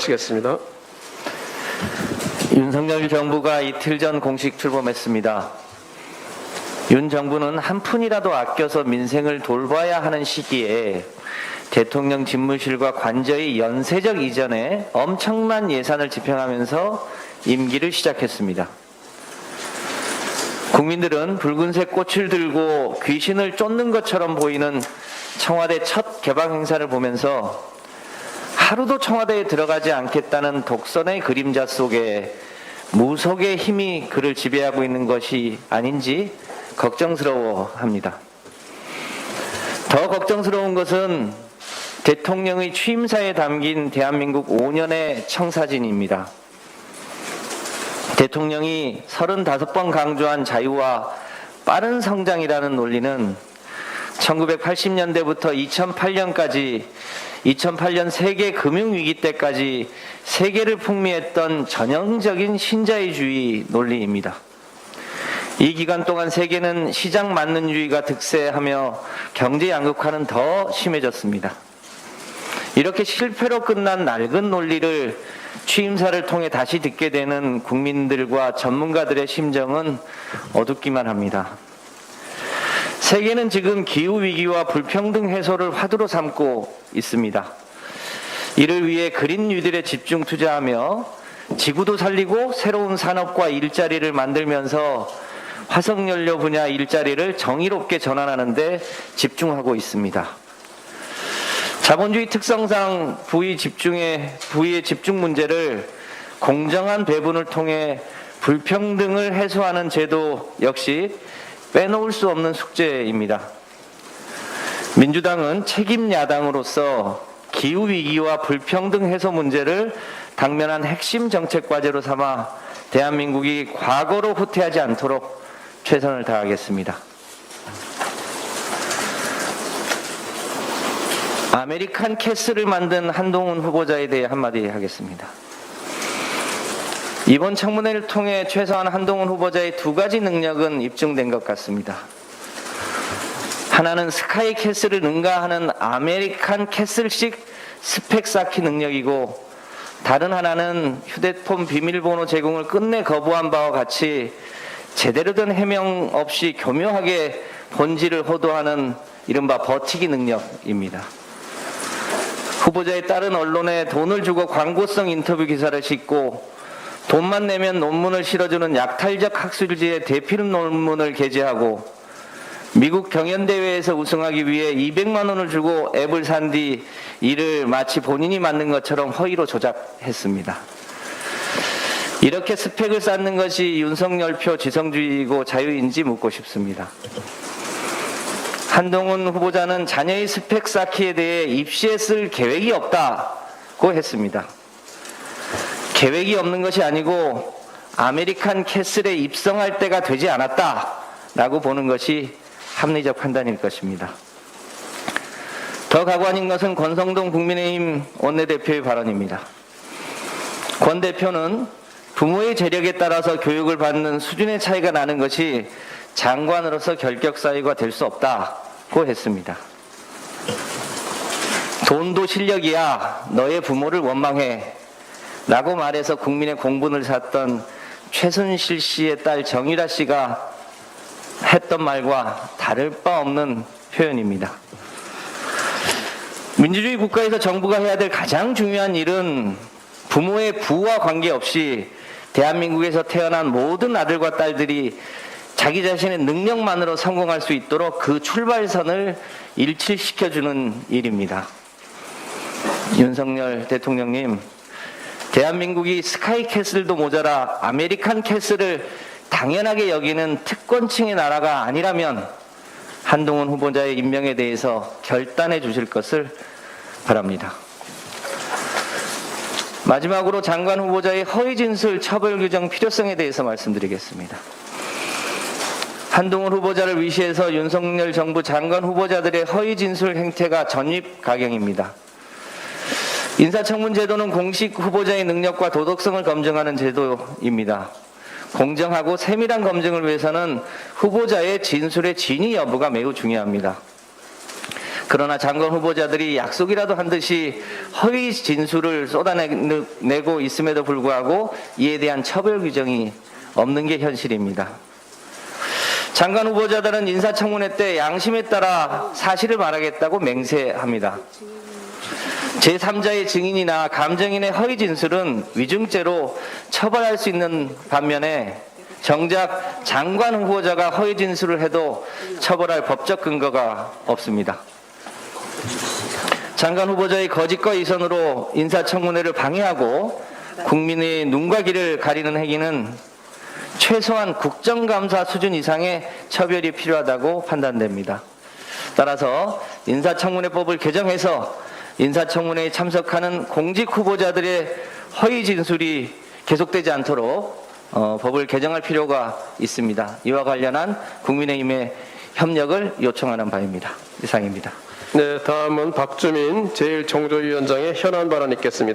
마치겠습니다. 윤석열 정부가 이틀 전 공식 출범했습니다. 윤 정부는 한 푼이라도 아껴서 민생을 돌봐야 하는 시기에 대통령 집무실과 관저의 연쇄적 이전에 엄청난 예산을 집행하면서 임기를 시작했습니다. 국민들은 붉은색 꽃을 들고 귀신을 쫓는 것처럼 보이는 청와대 첫 개방 행사를 보면서 하루도 청와대에 들어가지 않겠다는 독선의 그림자 속에 무속의 힘이 그를 지배하고 있는 것이 아닌지 걱정스러워합니다. 더 걱정스러운 것은 대통령의 취임사에 담긴 대한민국 5년의 청사진입니다. 대통령이 35번 강조한 자유와 빠른 성장이라는 논리는 1980년대부터 2008년까지 2008년 세계 금융위기 때까지 세계를 풍미했던 전형적인 신자유주의 논리입니다. 이 기간 동안 세계는 시장 만능주의가 득세하며 경제 양극화는 더 심해졌습니다. 이렇게 실패로 끝난 낡은 논리를 취임사를 통해 다시 듣게 되는 국민들과 전문가들의 심정은 어둡기만 합니다. 세계는 지금 기후위기와 불평등 해소를 화두로 삼고 있습니다. 이를 위해 그린 뉴딜에 집중 투자하며 지구도 살리고 새로운 산업과 일자리를 만들면서 화석연료 분야 일자리를 정의롭게 전환하는 데 집중하고 있습니다. 자본주의 특성상 부의 집중 문제를 공정한 배분을 통해 불평등을 해소하는 제도 역시 빼놓을 수 없는 숙제입니다. 민주당은 책임 야당으로서 기후위기와 불평등 해소 문제를 당면한 핵심 정책 과제로 삼아 대한민국이 과거로 후퇴하지 않도록 최선을 다하겠습니다. 아메리칸 캐슬을 만든 한동훈 후보자에 대해 한마디 하겠습니다. 이번 청문회를 통해 최소한 한동훈 후보자의 두 가지 능력은 입증된 것 같습니다. 하나는 스카이 캐슬을 능가하는 아메리칸 캐슬식 스펙 쌓기 능력이고, 다른 하나는 휴대폰 비밀번호 제공을 끝내 거부한 바와 같이 제대로 된 해명 없이 교묘하게 본질을 호도하는 이른바 버티기 능력입니다. 후보자에 따른 언론에 돈을 주고 광고성 인터뷰 기사를 싣고 돈만 내면 논문을 실어주는 약탈적 학술지에 대필 논문을 게재하고 미국 경연대회에서 우승하기 위해 200만 원을 주고 앱을 산 뒤 이를 마치 본인이 만든 것처럼 허위로 조작했습니다. 이렇게 스펙을 쌓는 것이 윤석열표 지성주의이고 자유인지 묻고 싶습니다. 한동훈 후보자는 자녀의 스펙 쌓기에 대해 입시에 쓸 계획이 없다고 했습니다. 계획이 없는 것이 아니고 아메리칸 캐슬에 입성할 때가 되지 않았다라고 보는 것이 합리적 판단일 것입니다. 더 가관인 것은 권성동 국민의힘 원내대표의 발언입니다. 권 대표는 부모의 재력에 따라서 교육을 받는 수준의 차이가 나는 것이 장관으로서 결격 사유가 될 수 없다고 했습니다. 돈도 실력이야, 너의 부모를 원망해 라고 말해서 국민의 공분을 샀던 최순실 씨의 딸 정유라 씨가 했던 말과 다를 바 없는 표현입니다. 민주주의 국가에서 정부가 해야 될 가장 중요한 일은 부모의 부와 관계없이 대한민국에서 태어난 모든 아들과 딸들이 자기 자신의 능력만으로 성공할 수 있도록 그 출발선을 일치시켜주는 일입니다. 윤석열 대통령님, 대한민국이 스카이 캐슬도 모자라 아메리칸 캐슬을 당연하게 여기는 특권층의 나라가 아니라면 한동훈 후보자의 임명에 대해서 결단해 주실 것을 바랍니다. 마지막으로 장관 후보자의 허위 진술 처벌 규정 필요성에 대해서 말씀드리겠습니다. 한동훈 후보자를 위시해서 윤석열 정부 장관 후보자들의 허위 진술 행태가 전입가경입니다. 인사청문 제도는 공식 후보자의 능력과 도덕성을 검증하는 제도입니다. 공정하고 세밀한 검증을 위해서는 후보자의 진술의 진위 여부가 매우 중요합니다. 그러나 장관 후보자들이 약속이라도 한 듯이 허위 진술을 쏟아내고 있음에도 불구하고 이에 대한 처벌 규정이 없는 게 현실입니다. 장관 후보자들은 인사청문회 때 양심에 따라 사실을 말하겠다고 맹세합니다. 제3자의 증인이나 감정인의 허위 진술은 위증죄로 처벌할 수 있는 반면에 정작 장관 후보자가 허위 진술을 해도 처벌할 법적 근거가 없습니다. 장관 후보자의 거짓과 위선으로 인사청문회를 방해하고 국민의 눈과 귀를 가리는 행위는 최소한 국정감사 수준 이상의 처벌이 필요하다고 판단됩니다. 따라서 인사청문회법을 개정해서 인사청문회에 참석하는 공직 후보자들의 허위 진술이 계속되지 않도록 법을 개정할 필요가 있습니다. 이와 관련한 국민의힘의 협력을 요청하는 바입니다. 이상입니다. 네, 다음은 박주민 제1정조위원장의 현안 발언 있겠습니다.